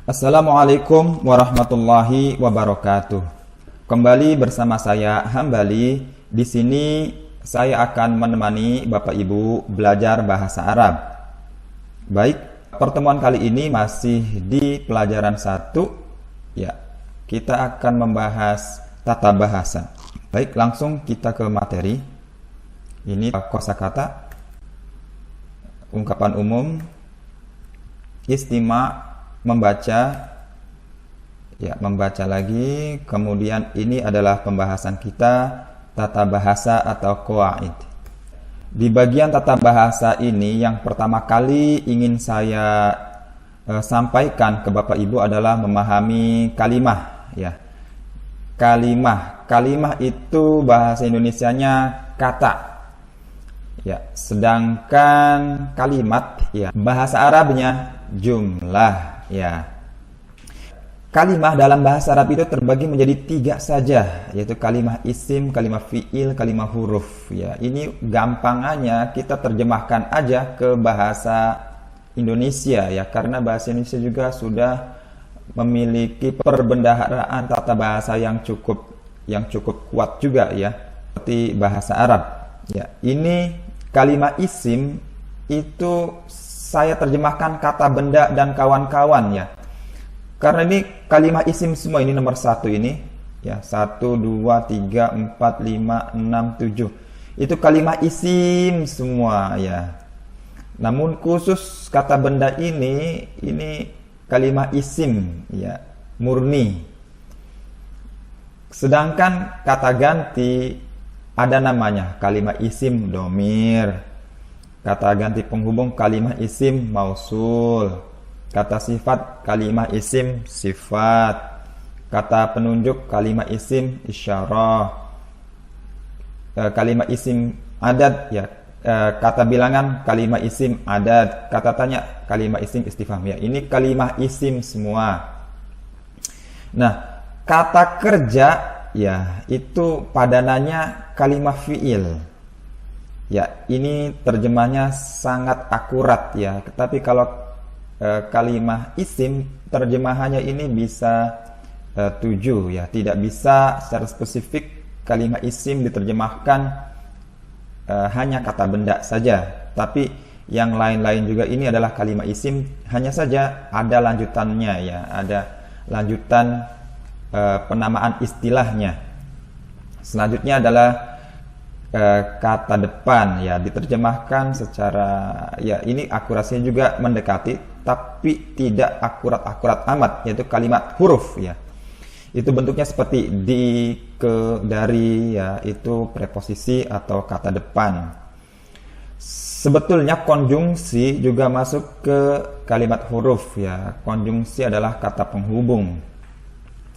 Assalamualaikum warahmatullahi wabarakatuh. Kembali bersama saya Hambali. Di sini saya akan menemani Bapak Ibu belajar bahasa Arab. Baik, pertemuan kali ini masih di pelajaran 1. Ya, kita akan membahas tata bahasa. Baik, langsung kita ke materi. Ini kosakata, ungkapan umum, istima, membaca, ya, membaca lagi. Kemudian ini adalah pembahasan kita tata bahasa atau qawaid. Di bagian tata bahasa ini yang pertama kali ingin saya sampaikan ke Bapak Ibu adalah memahami kalimah, ya. Kalimah itu bahasa Indonesianya kata. Ya, sedangkan kalimat, ya, bahasa Arabnya jumlah. Ya, kalimah dalam bahasa Arab itu terbagi menjadi 3 saja, yaitu kalimah isim, kalimah fi'il, kalimah huruf. Ya, ini gampangannya kita terjemahkan aja ke bahasa Indonesia, ya, karena bahasa Indonesia juga sudah memiliki perbendaharaan tata bahasa yang cukup kuat juga, ya, seperti bahasa Arab. Ya, ini kalimah isim itu saya terjemahkan kata benda dan kawan-kawan, ya. Karena ini kalimah isim semua, ini nomor 1 ini, ya, 1, 2, 3, 4, 5, 6, 7. Itu kalimah isim semua, ya. Namun khusus kata benda ini kalimah isim, ya, murni. Sedangkan kata ganti ada namanya kalimah isim domir. Kata ganti penghubung kalimah isim mausul. Kata sifat kalimah isim sifat. Kata penunjuk kalimah isim isyarah. Kalimah isim adad, ya, kata bilangan kalimah isim adad. Kata tanya kalimah isim istifham, ya. Ini kalimah isim semua. Nah, kata kerja, ya, itu padanannya kalimah fi'il. Ya, ini terjemahnya sangat akurat, ya. Tapi kalau kalimah isim terjemahannya ini bisa 7, ya. Tidak bisa secara spesifik kalimah isim diterjemahkan hanya kata benda saja. Tapi yang lain-lain juga ini adalah kalimah isim, hanya saja ada lanjutannya, ya. Ada lanjutan penamaan istilahnya. Selanjutnya adalah kata depan, ya, diterjemahkan secara, ya, ini akurasinya juga mendekati tapi tidak akurat-akurat amat, yaitu kalimat huruf, ya. Itu bentuknya seperti di, ke, dari, ya, itu preposisi atau kata depan. Sebetulnya konjungsi juga masuk ke kalimat huruf, ya. Konjungsi adalah kata penghubung.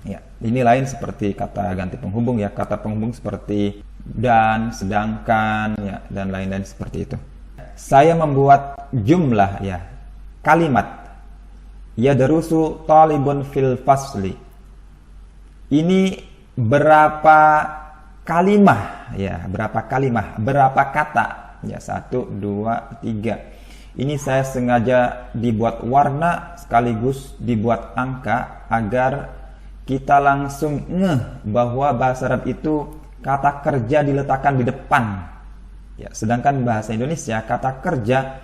Ya, ini lain seperti kata ganti penghubung, ya. Kata penghubung seperti dan, sedangkan, ya, dan lain-lain seperti itu. Saya membuat jumlah, ya, kalimat yadrusu talibun fil fasli. Ini berapa kalimah, ya, berapa kata, ya, 1, 2, 3. Ini saya sengaja dibuat warna sekaligus dibuat angka agar kita langsung ngeh bahwa bahasa Arab itu kata kerja diletakkan di depan, ya, sedangkan bahasa Indonesia kata kerja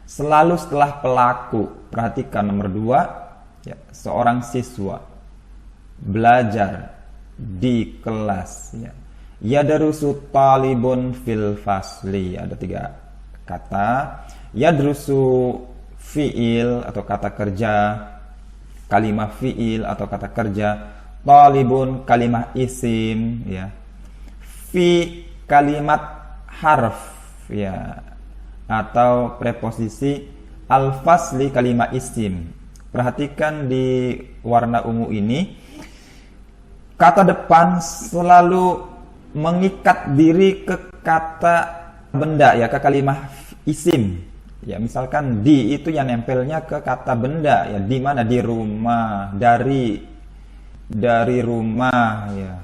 selalu setelah pelaku. Perhatikan nomor 2, ya, seorang siswa belajar di kelas, ya. Yadrusu talibun fil fasli, ada 3 kata. Yadrusu fi'il atau kata kerja, kalimah fi'il atau kata kerja, talibun kalimah isim, ya, fi kalimat harf, ya, atau preposisi, al-fasli kalimah isim. Perhatikan di warna ungu ini, kata depan selalu mengikat diri ke kata benda, ya, ke kalimah isim. Ya, misalkan di itu yang nempelnya ke kata benda, ya, di mana, di rumah, dari rumah, ya,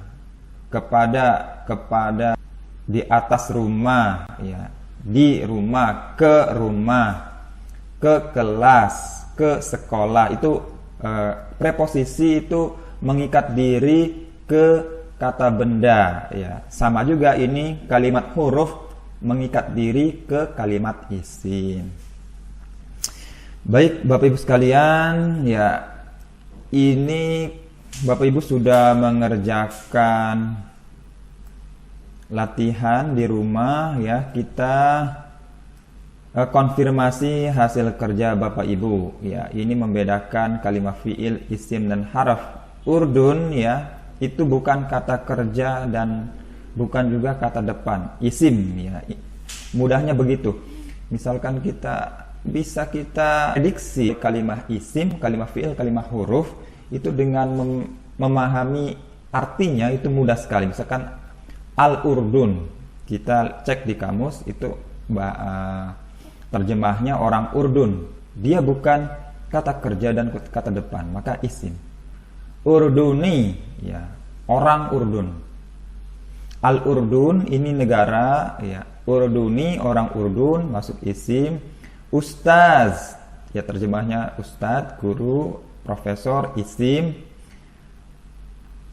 kepada di atas rumah, ya, di rumah, ke kelas, ke sekolah. Itu preposisi itu mengikat diri ke kata benda, ya. Sama juga ini kalimat huruf mengikat diri ke kalimat isim. Baik, Bapak Ibu sekalian, ya, ini Bapak Ibu sudah mengerjakan latihan di rumah, ya. Kita konfirmasi hasil kerja Bapak Ibu, ya. Ini membedakan kalimat fiil, isim dan harf. Urdun, ya, itu bukan kata kerja dan bukan juga kata depan, isim, ya. Mudahnya begitu. Misalkan bisa kita prediksi kalimat isim, kalimat fiil, kalimat huruf itu dengan memahami artinya itu mudah sekali. Misalkan al-Urdun, kita cek di kamus itu terjemahnya orang Urdun, dia bukan kata kerja dan kata depan, maka isim. Urduni, ya, orang Urdun. Al-Urdun ini negara, ya. Urduni orang Urdun masuk isim. Ustaz, ya, terjemahnya ustadz, guru, profesor, isim.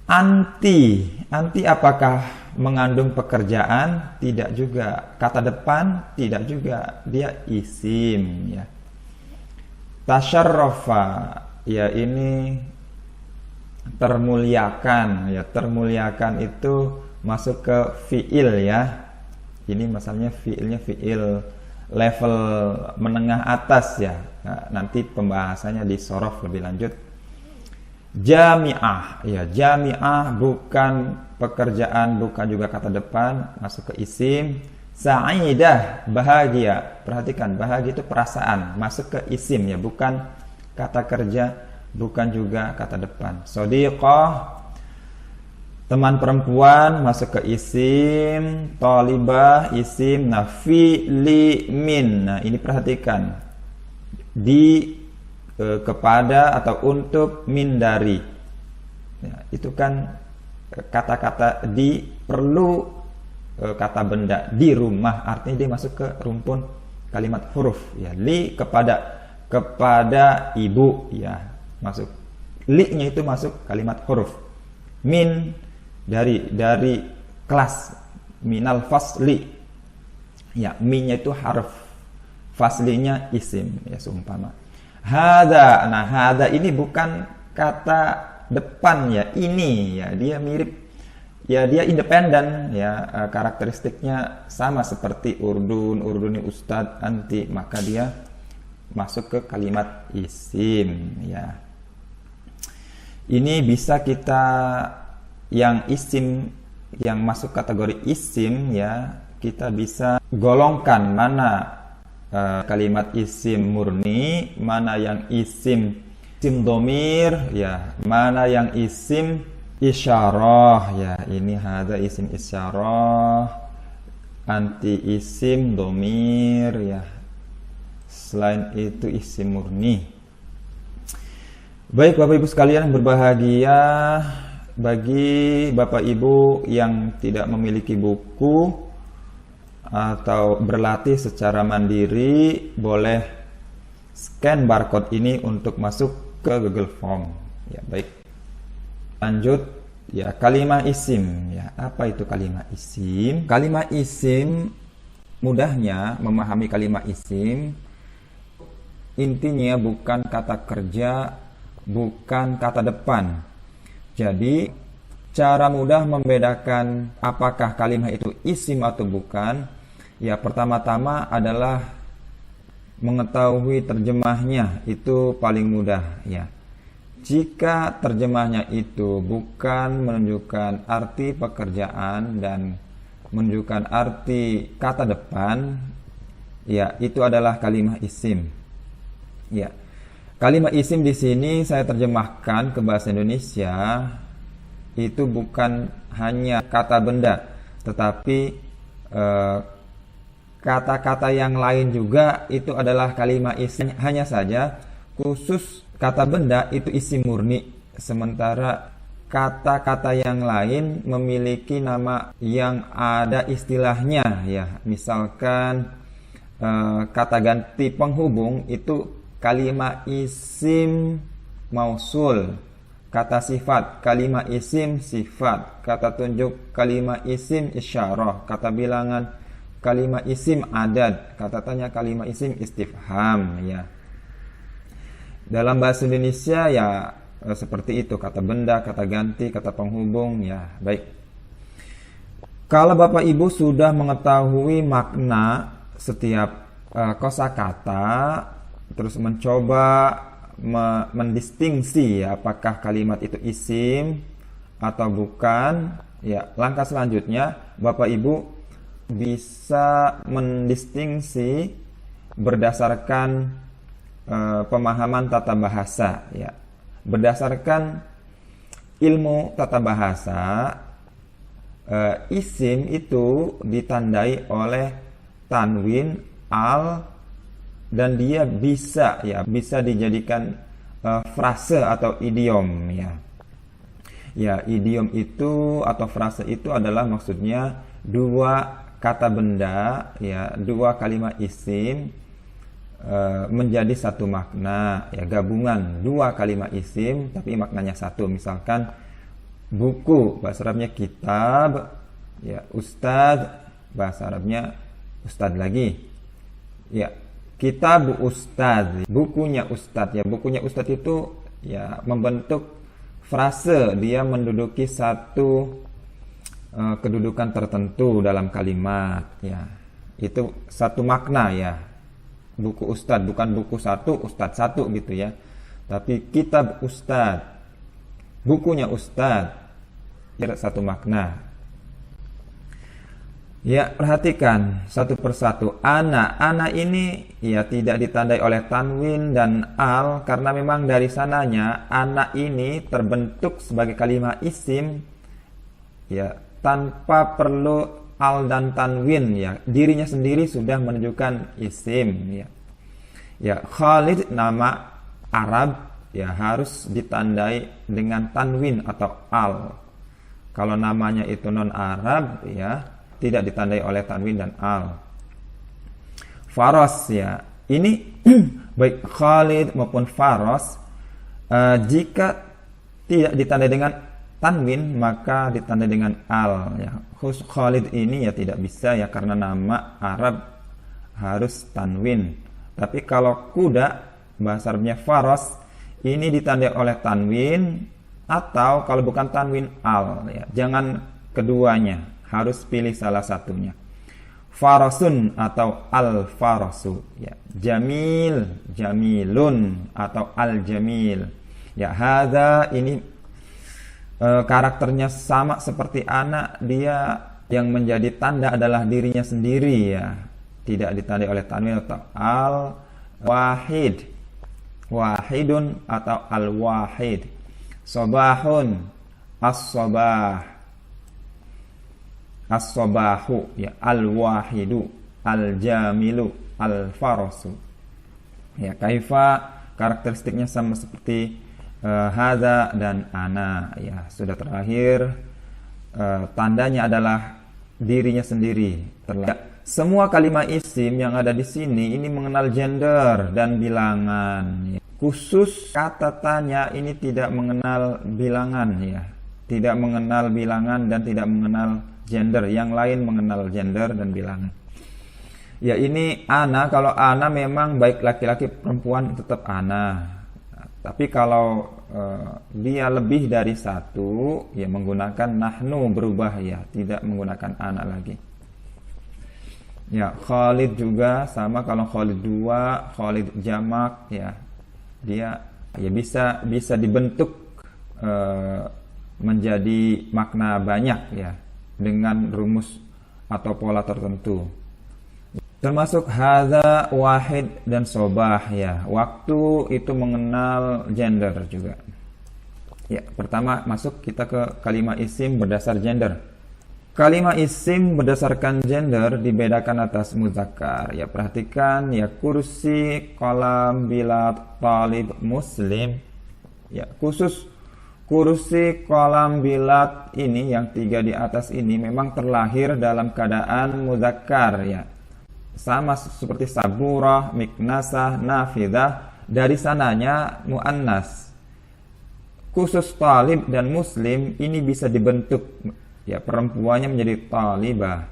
Anti apakah mengandung pekerjaan? Tidak juga. Kata depan? Tidak juga. Dia isim, ya. Tasyarrafa, ya, ini termuliakan, ya. Termuliakan itu masuk ke fiil, ya. Ini masalahnya fiilnya fiil level menengah atas, ya. Nah, nanti pembahasannya di sorof lebih lanjut. Jami'ah, ya, jami'ah bukan pekerjaan, bukan juga kata depan, masuk ke isim. Sa'idah, bahagia. Perhatikan, bahagia itu perasaan, masuk ke isim, ya, bukan kata kerja, bukan juga kata depan. Shodiqah, teman perempuan, masuk ke isim. Thalibah, isim. Nafi, li, min. Nah, ini perhatikan. Kepada atau untuk, min, dari. Ya, itu kan kata-kata di perlu kata benda di rumah, artinya dia masuk ke rumpun kalimat huruf, ya. Li, kepada ibu, ya, masuk. Li-nya itu masuk kalimat huruf. Min, dari kelas, minal fasli, ya, minnya itu harf, faslinya isim, ya, seumpama. Hada, nah, hada ini bukan kata depan, ya, ini, ya, dia mirip, ya, dia independen, ya, karakteristiknya sama seperti urduni, ustadz, anti, maka dia masuk ke kalimat isim, ya. Ini bisa kita yang isim, yang masuk kategori isim, ya, kita bisa golongkan mana kalimat isim murni, mana yang isim domir, ya, mana yang isim isyarah, ya. Ini hada isim isyarah, anti isim domir, ya. Selain itu isim murni. Baik, Bapak Ibu sekalian yang berbahagia, bagi Bapak Ibu yang tidak memiliki buku atau berlatih secara mandiri, boleh scan barcode ini untuk masuk ke Google Form, ya. Baik, lanjut, ya, kalimat isim, ya. Apa itu kalimat isim? Kalimat isim, mudahnya memahami kalimat isim, intinya bukan kata kerja, bukan kata depan. Jadi, cara mudah membedakan apakah kalimat itu isim atau bukan, ya, pertama-tama adalah mengetahui terjemahnya, itu paling mudah, ya. Jika terjemahnya itu bukan menunjukkan arti pekerjaan dan menunjukkan arti kata depan, ya, itu adalah kalimat isim, ya. Kalimat isim di sini saya terjemahkan ke bahasa Indonesia, itu bukan hanya kata benda, tetapi kata-kata yang lain juga itu adalah kalimat isim. Hanya saja khusus kata benda itu isim murni, sementara kata-kata yang lain memiliki nama yang ada istilahnya, ya. Misalkan kata ganti penghubung itu kalimat isim mausul, kata sifat, kalimah isim sifat, kata tunjuk, kalimah isim isyarah, kata bilangan, kalimah isim adad, kata tanya, kalimah isim istifham, ya. Dalam bahasa Indonesia ya seperti itu, kata benda, kata ganti, kata penghubung, ya. Baik. Kalau Bapak Ibu sudah mengetahui makna setiap kosakata, terus mencoba mendistingsi ya, apakah kalimat itu isim atau bukan, ya, langkah selanjutnya Bapak Ibu bisa mendistingsi berdasarkan pemahaman tata bahasa, ya. Berdasarkan ilmu tata bahasa, isim itu ditandai oleh tanwin, al, dan dia bisa dijadikan frase atau idiom, ya. Ya, idiom itu atau frase itu adalah maksudnya dua kata benda, ya, dua kalimat isim menjadi satu makna, ya, gabungan dua kalimat isim tapi maknanya satu. Misalkan buku, bahasa Arabnya kitab, ya, ustad, bahasa Arabnya ustad lagi, ya. Kitab ustad, bukunya ustad, ya. Bukunya ustad itu ya membentuk frase, dia menduduki satu kedudukan tertentu dalam kalimat, ya. Itu satu makna, ya. Buku ustad, bukan buku satu ustad satu gitu, ya. Tapi kitab ustad, bukunya ustad, ya, satu makna. Ya, perhatikan satu persatu. Ana ini ya tidak ditandai oleh tanwin dan al karena memang dari sananya ana ini terbentuk sebagai kalimat isim, ya, tanpa perlu al dan tanwin, ya. Dirinya sendiri sudah menunjukkan isim, ya. Ya, Khalid nama Arab, ya, harus ditandai dengan tanwin atau al. Kalau namanya itu non Arab, ya, tidak ditandai oleh tanwin dan al. Faros, ya, ini baik Khalid maupun Faros, jika tidak ditandai dengan tanwin maka ditandai dengan al, ya. Khusus Khalid ini ya tidak bisa, ya, karena nama Arab harus tanwin. Tapi kalau kuda, bahasa Arabnya Faros, ini ditandai oleh tanwin atau kalau bukan tanwin al, ya. Jangan keduanya, harus pilih salah satunya. Farasun atau al-farasu, ya. Jamil, jamilun atau al-jamil. Ya, hadza ini karakternya sama seperti anak, dia yang menjadi tanda adalah dirinya sendiri, ya. Tidak ditandai oleh tanwin atau al-wahid. Wahidun atau al-wahid. Sabahun, as-sabah. As-sabahu, ya, al-wahidu, al-jamilu, al-farasu. Ya, kaifa karakteristiknya sama seperti hadza dan ana, ya. Sudah terakhir, tandanya adalah dirinya sendiri. Semua kalimat isim yang ada di sini ini mengenal gender dan bilangan, ya. Khusus kata tanya ini tidak mengenal bilangan, ya. Tidak mengenal bilangan dan tidak mengenal gender. Yang lain mengenal gender dan bilangan. Ya, ini ana. Kalau ana memang baik laki-laki perempuan tetap ana. Tapi kalau dia lebih dari satu, ya, menggunakan nahnu, berubah, ya, tidak menggunakan ana lagi. Ya, Khalid juga sama. Kalau Khalid dua, Khalid jamak, ya, dia ya bisa dibentuk menjadi makna banyak, ya, dengan rumus atau pola tertentu. Termasuk hadza, wahid dan sobah, ya. Waktu itu mengenal gender juga. Ya, pertama masuk kita ke kalimat isim berdasar gender. Kalimat isim berdasarkan gender dibedakan atas muzakkar. Ya, perhatikan, ya, kursi, kolam, bilat, talib, muslim. Ya, khusus kursi, kolam, bilat ini yang tiga di atas ini memang terlahir dalam keadaan muzakkar, ya. Sama seperti saburah, miknasah, nafidah, dari sananya muannas. khusus talib dan muslim ini bisa dibentuk, ya, perempuannya menjadi talibah,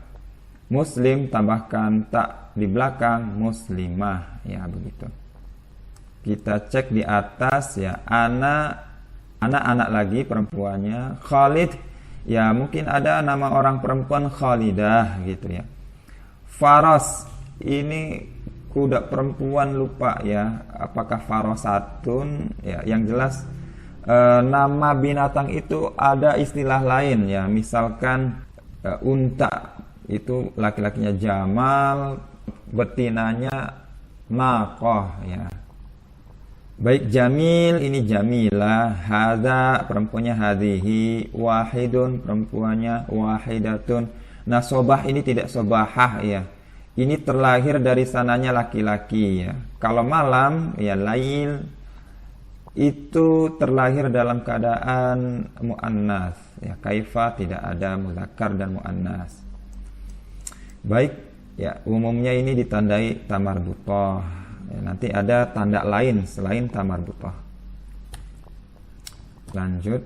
muslim tambahkan tak di belakang, muslimah, ya, begitu. Kita cek di atas, ya, anak lagi perempuannya, Khalid, ya mungkin ada nama orang perempuan Khalidah gitu, ya. Faras, ini kuda perempuan, lupa ya apakah farosatun, ya, yang jelas nama binatang itu ada istilah lain, ya, misalkan unta itu laki-lakinya Jamal, betinanya Naqah, ya. Baik, Jamil ini Jamilah, Hadza perempuannya Hadhihi, Wahidun perempuannya Wahidatun. Nah, sobah ini tidak sobahah, ya. Ini terlahir dari sananya laki-laki, ya. Kalau malam, ya, lail itu terlahir dalam keadaan muannas, ya. Kaifa tidak ada muzakkar dan muannas. Baik, ya, umumnya ini ditandai tamarbutah. Ya, nanti ada tanda lain selain tamarbutah. Lanjut.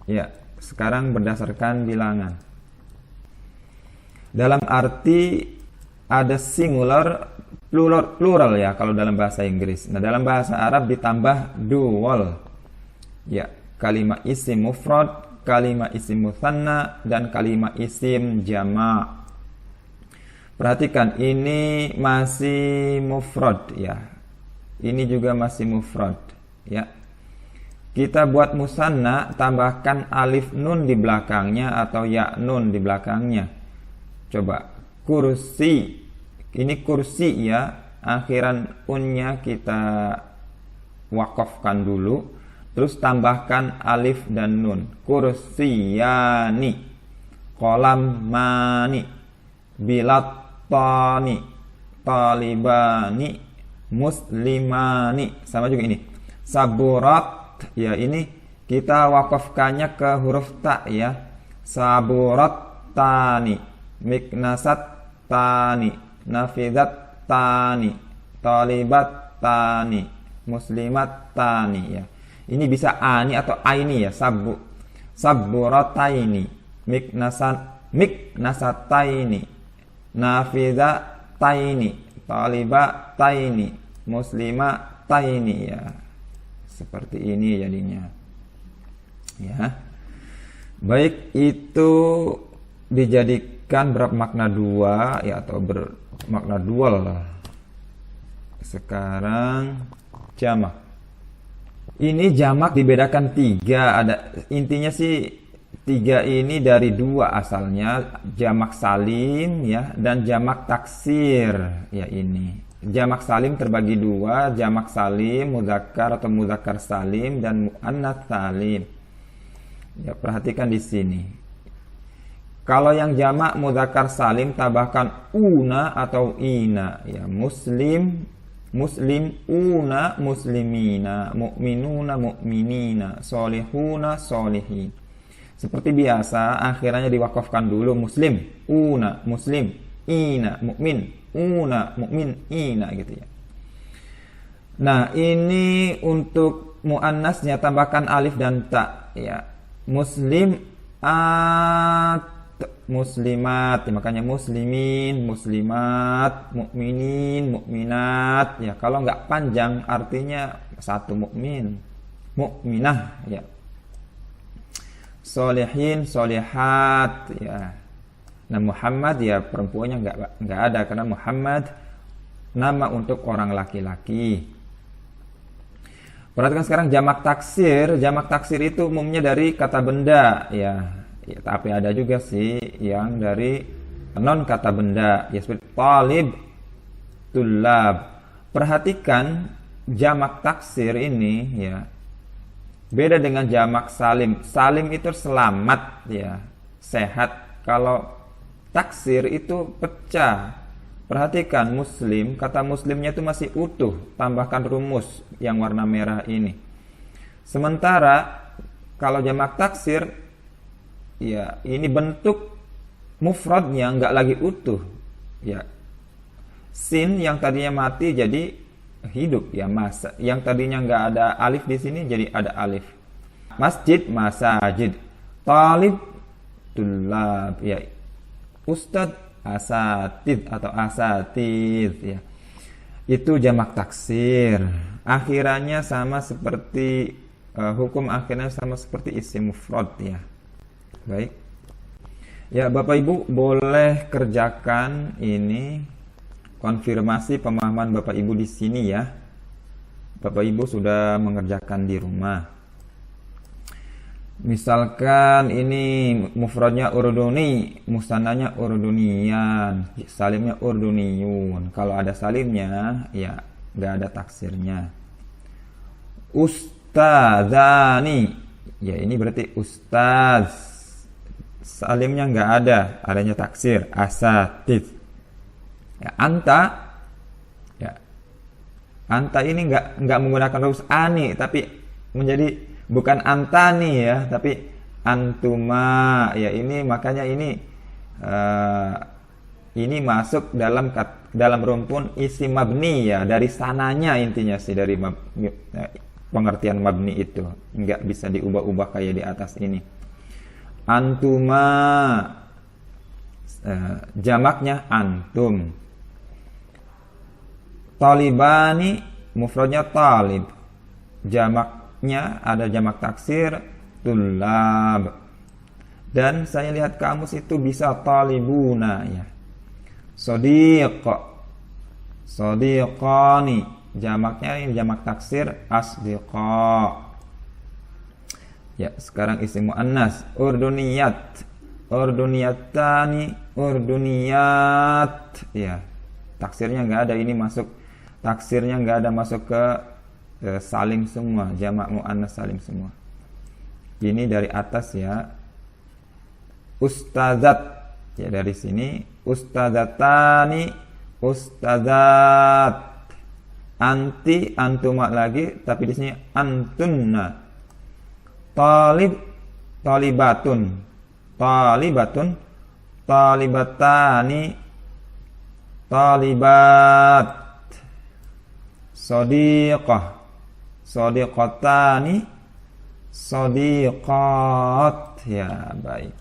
Ya, sekarang berdasarkan bilangan. Dalam arti ada singular, plural, ya, kalau dalam bahasa Inggris. Nah, dalam bahasa Arab ditambah dual, ya, kalimat isim mufrad, kalimat isim mutsanna, dan kalimat isim jama'. Perhatikan, ini masih mufrad, ya. Ini juga masih mufrad, ya. Kita buat musanna, tambahkan alif nun di belakangnya atau ya nun di belakangnya. Coba, kursi. Ini kursi, ya, akhiran unnya kita wakafkan dulu, terus tambahkan alif dan nun. Kursiyani, qalamani, bilattani, talibani, muslimani. Sama juga ini. Saburat, ya, ini kita wakafkannya ke huruf ta, ya. Saburat tani, miknasat tani, nafidat tani, talibat tani, muslimat tani, ya. Ini bisa ani atau aini, ya. Saburataini, miknasataini, nafidataini, talibataini, muslimataini, ya. Seperti ini jadinya, ya. Baik, itu dijadikan bermakna dua, ya, atau bermakna dual. Sekarang jamak. Ini jamak dibedakan 3. Ada intinya sih 3 ini dari 2 asalnya, jamak salim, ya, dan jamak taksir, ya. Ini jamak salim terbagi 2, jamak salim muzakkar atau muzakkar salim dan muannats salim. Ya, perhatikan di sini. Kalau yang jamak muzakkar salim tambahkan una atau ina, ya. Muslim, una, muslimina, mu'minuna, mu'minina, solihuna, solihin. Seperti biasa, akhirnya diwakafkan dulu muslim, una, muslim, ina, mu'min, una, mu'min, ina, gitu, ya. Nah, ini untuk muannasnya tambahkan alif dan ta, ya. Muslim, muslimat, ya, makanya muslimin, muslimat, mukminin, mukminat, ya. Kalau nggak panjang artinya satu mukmin, mukminah, ya. Solihin, solihat, ya. Nah, Muhammad, ya, perempuannya nggak ada karena Muhammad nama untuk orang laki-laki. Perhatikan sekarang jamak taksir. Jamak taksir itu umumnya dari kata benda, ya. Ya, tapi ada juga sih yang dari non kata benda, ya, seperti talib, tulab. Perhatikan jamak taksir ini, ya, beda dengan jamak salim. Salim itu selamat, ya, sehat. Kalau taksir itu pecah. Perhatikan muslim, kata muslimnya itu masih utuh, tambahkan rumus yang warna merah ini. Sementara kalau jamak taksir, ya, ini bentuk mufradnya nggak lagi utuh, ya. Sin yang tadinya mati jadi hidup, ya, masa. Yang tadinya nggak ada alif di sini jadi ada alif. Masjid, masajid. Talib, tulab, ya. Ustadz, asatid atau asatid, ya. Itu jamak taksir. Akhirannya sama seperti hukum akhirnya sama seperti isim mufrad, ya. Baik. Ya, Bapak Ibu boleh kerjakan ini, konfirmasi pemahaman Bapak Ibu di sini ya. Bapak Ibu sudah mengerjakan di rumah. Misalkan ini mufradnya urduni, musannanya urduniyan, salimnya urduniyun. Kalau ada salimnya, ya nggak ada taksirnya. Ustadzani, ya ini berarti ustadz. Salimnya nggak ada, adanya taksir, asatid. Ya, anta, ya, anta ini nggak menggunakan rus ani, tapi menjadi bukan antani ya, tapi antuma. Ya ini makanya ini masuk dalam rumpun isi mabni ya, dari sananya intinya sih, dari pengertian mabni itu nggak bisa diubah-ubah kayak di atas ini. Antuma, jamaknya antum. Talibani, mufradnya talib, jamaknya ada jamak taksir tulab. Dan saya lihat kamus itu bisa talibuna ya. Sodiq, sodiqani, jamaknya ini jamak taksir asdiqa. Ya, sekarang isim muannas, urduniyat, urduniyatani, urduniyat. Ya, taksirnya nggak ada, ini masuk taksirnya nggak ada, masuk ke salim semua, jamak muannas salim semua. Ini dari atas ya. Ustadzat, ya dari sini. Ustadzatani, ustadzat. Anti, antuma lagi, tapi di sini antunna. Talib, talibatun, talibatun, talibatani, talibat. Sodiqah, sodiqatani, sodiqat. Ya, baik.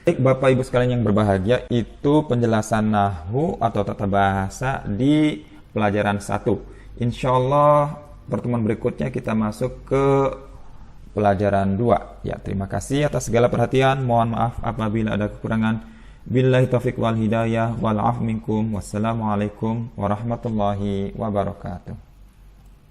Baik, Bapak Ibu sekalian yang berbahagia, itu penjelasan nahwu atau tata bahasa di pelajaran 1. Insyaallah pertemuan berikutnya kita masuk ke pelajaran 2. Ya, terima kasih atas segala perhatian. Mohon maaf apabila ada kekurangan. Billahi taufiq wal hidayah wal 'afwu minkum. Wassalamualaikum warahmatullahi wabarakatuh.